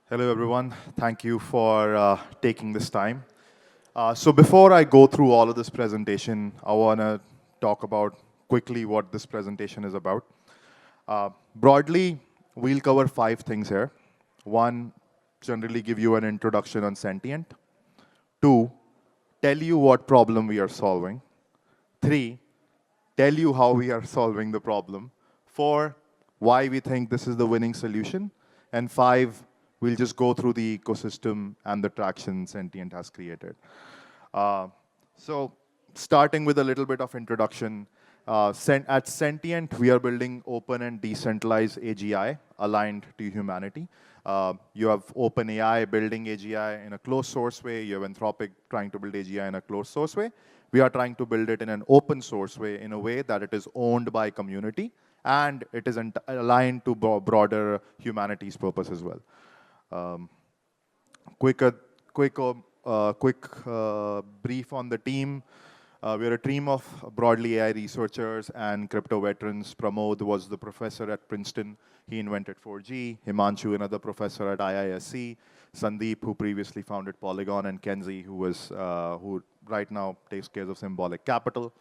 Hello, everyone. Thank you for taking this time. So before I go through all of this presentation, I want to talk about quickly what this presentation is about. Broadly, we'll cover 5 things here. One, generally give you an introduction on Sentient. Two, tell you what problem we are solving. Three, tell you how we are solving the problem. Four, why we think this is the winning solution. And five, we'll just go through the ecosystem and the traction Sentient has created. So starting with a little bit of introduction, at Sentient, we are building open and decentralized AGI aligned to humanity. You have OpenAI building AGI in a closed source way. You have Anthropic trying to build AGI in a closed source way. We are trying to build it in an open source way, in a way that it is owned by community and it is aligned to broader humanity's purpose as well. Quick brief on the team. We're a team of broadly AI researchers and crypto veterans. Pramod was the professor at Princeton. He invented 4G. Himanshu, another professor at IISc. Sandeep, who previously founded Polygon, and Kenzie, who right now takes care of Symbolic Capital.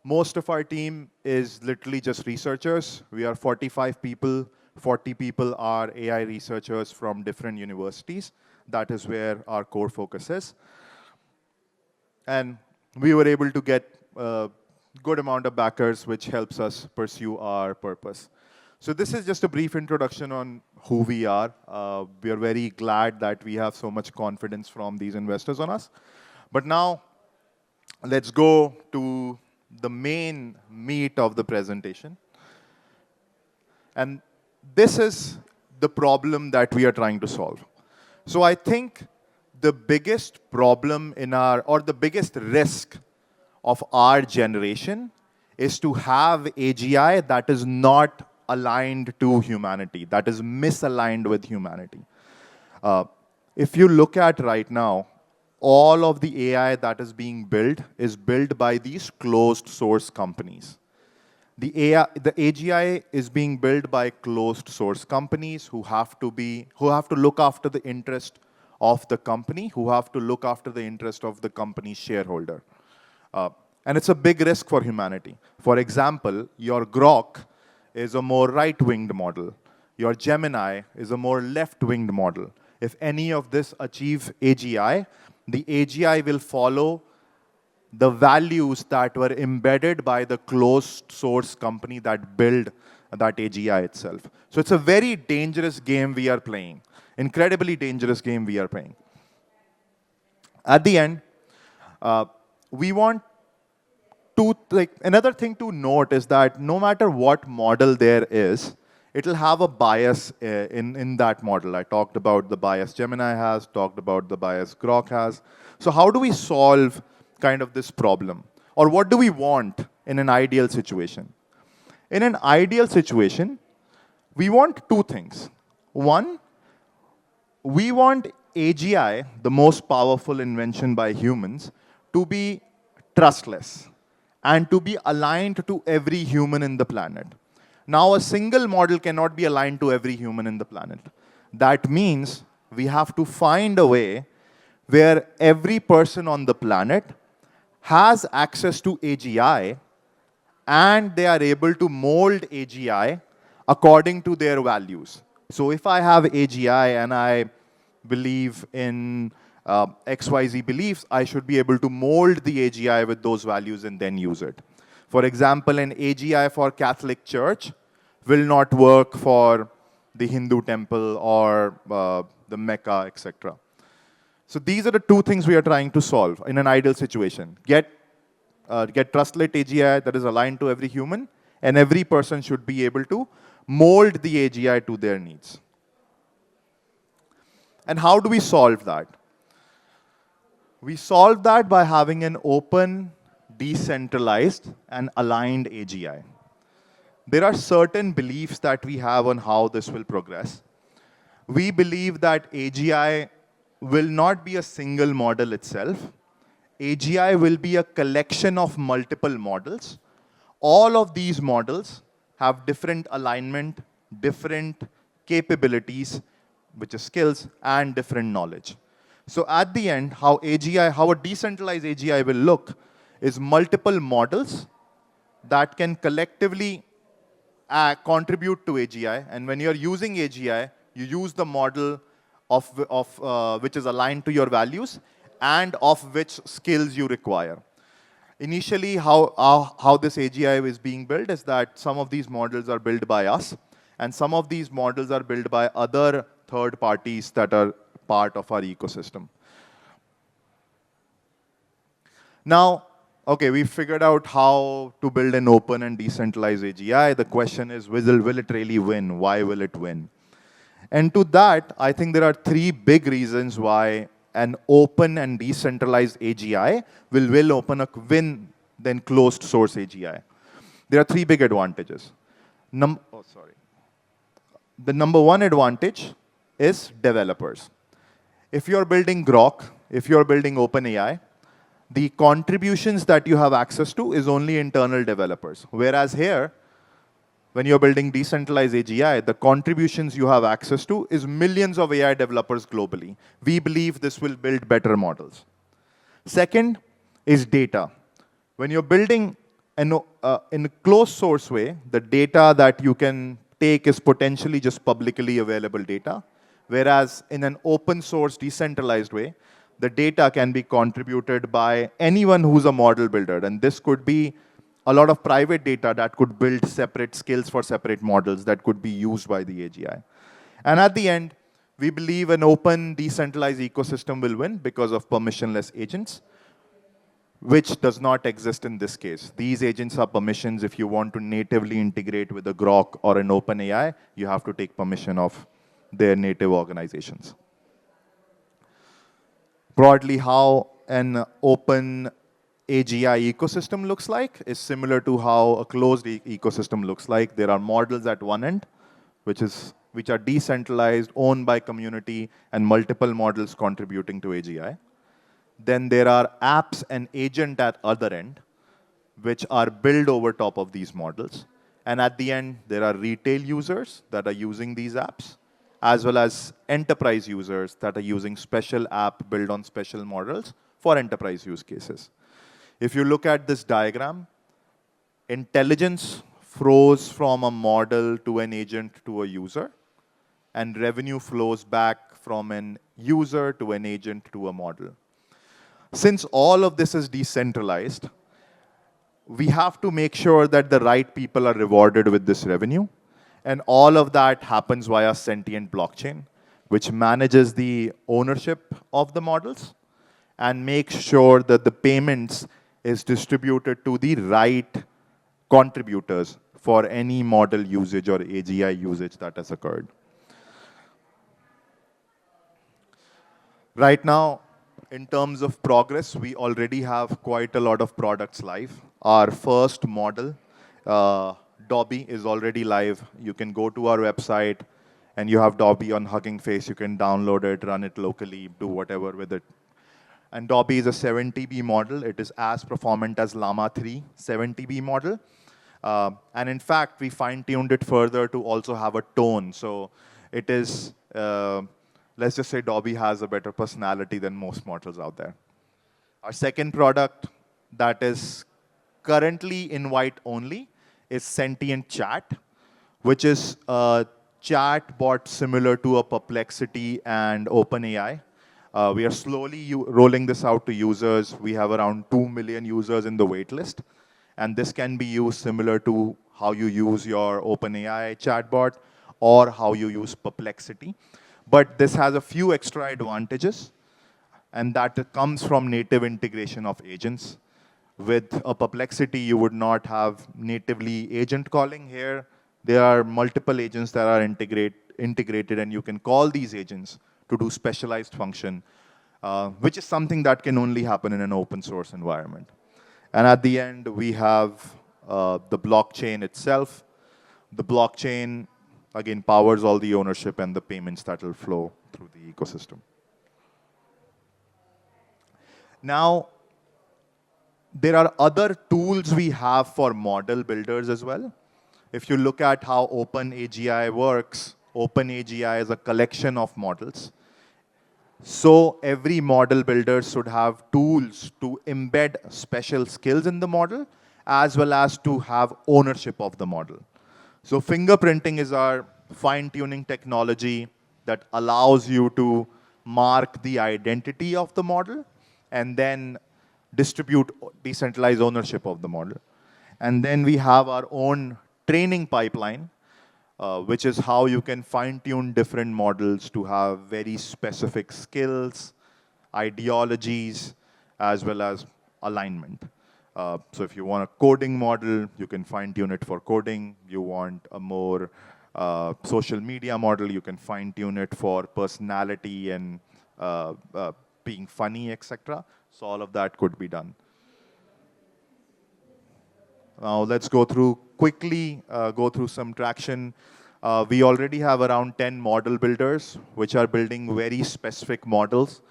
Most of our team is literally just researchers. We are 45 people. 40 people are AI researchers from different universities. That is where our core focus is. And we were able to get a good amount of backers, which helps us pursue our purpose. So this is just a brief introduction on who we are. We are very glad that we have so much confidence from these investors on us. But now, let's go to the main meat of the presentation. And this is the problem that we are trying to solve. So I think the biggest problem or the biggest risk of our generation is to have AGI that is not aligned to humanity, that is misaligned with humanity. If you look at right now, all of the AI that is being built is built by these closed source companies. The AGI is being built by closed source companies who have to look after the interest of the company, who have to look after the interest of the company's shareholder. And it's a big risk for humanity. For example, your Grok is a more right-winged model. Your Gemini is a more left-winged model. If any of this achieve AGI, the AGI will follow the values that were embedded by the closed source company that built that AGI itself. So it's a very dangerous game we are playing, incredibly dangerous game we are playing. At the end, we want to, another thing to note is that no matter what model there is, it'll have a bias in that model. I talked about the bias Gemini has, talked about the bias Grok has. So how do we solve kind of this problem? Or what do we want in an ideal situation? In an ideal situation, we want 2 things. One, we want AGI, the most powerful invention by humans, to be trustless and to be aligned to every human in the planet. Now, a single model cannot be aligned to every human in the planet. That means we have to find a way where every person on the planet has access to AGI and they are able to mold AGI according to their values. So if I have AGI and I believe in XYZ beliefs, I should be able to mold the AGI with those values and then use it. For example, an AGI for Catholic Church will not work for the Hindu temple or the Mecca, etc. So these are the 2 things we are trying to solve in an ideal situation. Get trustlet AGI that is aligned to every human, and every person should be able to mold the AGI to their needs. And how do we solve that? We solve that by having an open, decentralized, and aligned AGI. There are certain beliefs that we have on how this will progress. We believe that AGI will not be a single model itself. AGI will be a collection of multiple models. All of these models have different alignment, different capabilities, which is skills, and different knowledge. So at the end, how a decentralized AGI will look is multiple models that can collectively contribute to AGI. And when you're using AGI, you use the model which is aligned to your values and of which skills you require. Initially, how this AGI is being built is that some of these models are built by us, and some of these models are built by other third parties that are part of our ecosystem. Now, okay, we figured out how to build an open and decentralized AGI. The question is, will it really win? Why will it win? And to that, I think there are three big reasons why an open and decentralized AGI will win than closed source AGI. There are three big advantages. The number one advantage is developers. If you're building Grok, if you're building OpenAI, the contributions that you have access to is only internal developers. Whereas here, when you're building decentralized AGI, the contributions you have access to is millions of AI developers globally. We believe this will build better models. Second is data. When you're building in a closed source way, the data that you can take is potentially just publicly available data. Whereas in an open source, decentralized way, the data can be contributed by anyone who's a model builder. And this could be a lot of private data that could build separate skills for separate models that could be used by the AGI. And at the end, we believe an open, decentralized ecosystem will win because of permissionless agents, which does not exist in this case. These agents are permissions. If you want to natively integrate with a Grok or an OpenAI, you have to take permission of their native organizations. Broadly, how an open AGI ecosystem looks like is similar to how a closed ecosystem looks like. There are models at one end, which are decentralized, owned by community, and multiple models contributing to AGI. Then there are apps and agent at other end, which are built over top of these models. And at the end, there are retail users that are using these apps, as well as enterprise users that are using special app built on special models for enterprise use cases. If you look at this diagram, intelligence flows from a model to an agent to a user, and revenue flows back from an user to an agent to a model. Since all of this is decentralized, we have to make sure that the right people are rewarded with this revenue. And all of that happens via Sentient blockchain, which manages the ownership of the models and makes sure that the payments is distributed to the right contributors for any model usage or AGI usage that has occurred. Right now, in terms of progress, we already have quite a lot of products live. Our first model, Dobby, is already live. You can go to our website, and you have Dobby on Hugging Face. You can download it, run it locally, do whatever with it. And Dobby is a 7TB model. It is as performant as Llama 3 7TB model. And in fact, we fine-tuned it further to also have a tone. So it is, let's just say Dobby has a better personality than most models out there. Our second product that is currently invite only is Sentient Chat, which is a chat bot similar to a Perplexity and OpenAI. We are slowly rolling this out to users. We have around 2 million users in the waitlist. And this can be used similar to how you use your OpenAI chatbot or how you use Perplexity. But this has a few extra advantages, and that comes from native integration of agents. With a Perplexity, you would not have natively agent calling. Here, there are multiple agents that are integrated, and you can call these agents to do specialized function, which is something that can only happen in an open source environment. And at the end, we have the blockchain itself. The blockchain, again, powers all the ownership and the payments that will flow through the ecosystem. Now, there are other tools we have for model builders as well. If you look at how OpenAGI works Open AGI is a collection of models. So every model builder should have tools to embed special skills in the model, as well as to have ownership of the model. So fingerprinting is our fine-tuning technology that allows you to mark the identity of the model and then distribute decentralized ownership of the model. And then we have our own training pipeline, which is how you can fine-tune different models to have very specific skills, ideologies, as well as alignment. So if you want a coding model, you can fine-tune it for coding. You want a more social media model, you can fine-tune it for personality and being funny, etc. So all of that could be done. Now let's go through quickly, go through some traction. We already have around 10 model builders, which are building very specific models.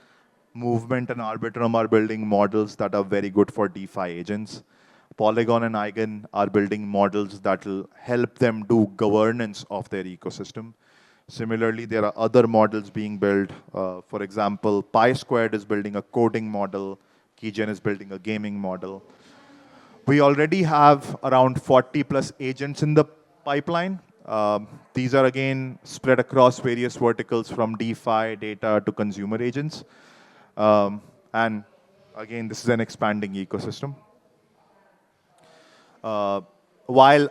Movement and Arbitrum are building models that are very good for DeFi agents. Polygon and Eigen are building models that will help them do governance of their ecosystem. Similarly, there are other models being built. For example, Pi Squared is building a coding model. Keygen is building a gaming model. We already have around 40 plus agents in the pipeline. These are again spread across various verticals from DeFi, data to consumer agents. And again, this is an expanding ecosystem. While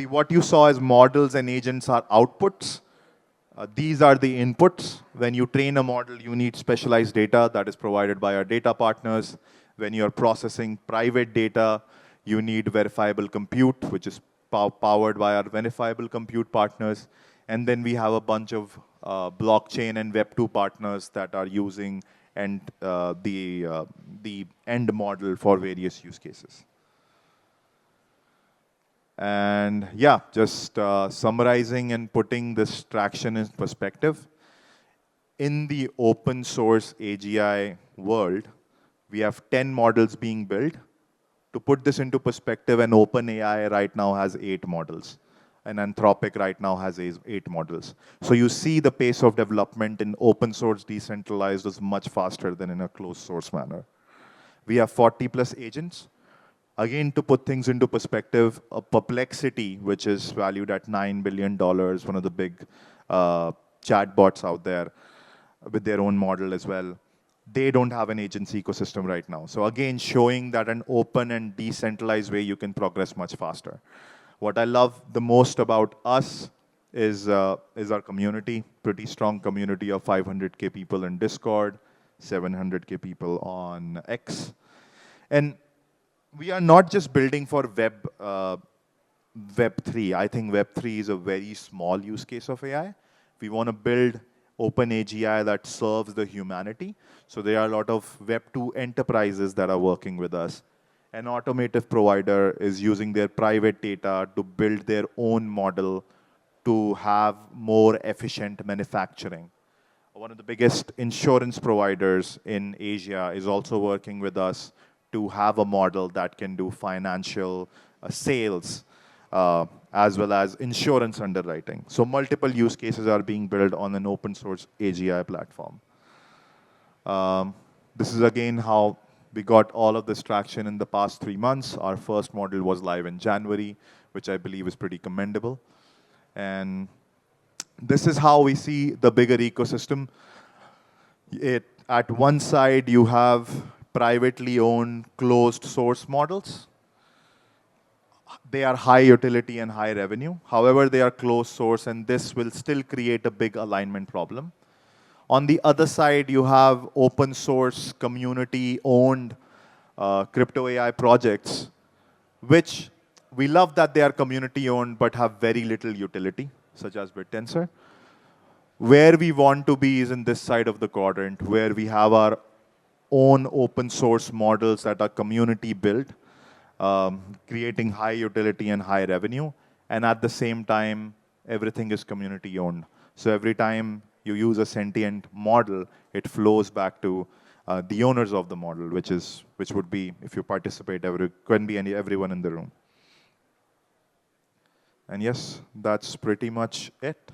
what you saw as models and agents are outputs, these are the inputs. When you train a model, you need specialized data that is provided by our data partners. When you're processing private data, you need verifiable compute, which is powered by our verifiable compute partners. And then we have a bunch of blockchain and Web2 partners that are using the end model for various use cases. And yeah, just summarizing and putting this traction in perspective. In the open source AGI world, we have 10 models being built. To put this into perspective, an OpenAI right now has 8 models. And Anthropic right now has 8 models. So you see the pace of development in open source decentralized is much faster than in a closed source manner. We have 40 plus agents. Again, to put things into perspective, a Perplexity, which is valued at $9 billion, one of the big chatbots out there with their own model as well, they don't have an agency ecosystem right now. So again, showing that an open and decentralized way you can progress much faster. What I love the most about us is our community, pretty strong community of 500K people in Discord, 700K people on X. And we are not just building for Web3. I think Web3 is a very small use case of AI. We want to build open AGI that serves the humanity. So there are a lot of Web2 enterprises that are working with us. An automotive provider is using their private data to build their own model to have more efficient manufacturing. One of the biggest insurance providers in Asia is also working with us to have a model that can do financial sales as well as insurance underwriting. So multiple use cases are being built on an open source AGI platform. This is again how we got all of this traction in the past 3 months. Our first model was live in January, which I believe is pretty commendable. And this is how we see the bigger ecosystem. At one side, you have privately owned closed source models. They are high utility and high revenue. However, they are closed source, and this will still create a big alignment problem. On the other side, you have open source, community-owned crypto AI projects, which we love that they are community-owned but have very little utility, such as BitTensor. Where we want to be is in this side of the quadrant, where we have our own open source models that are community built, creating high utility and high revenue. And at the same time, everything is community owned. So every time you use a sentient model, it flows back to the owners of the model, which would be, if you participate, can be everyone in the room. And yes, that's pretty much it.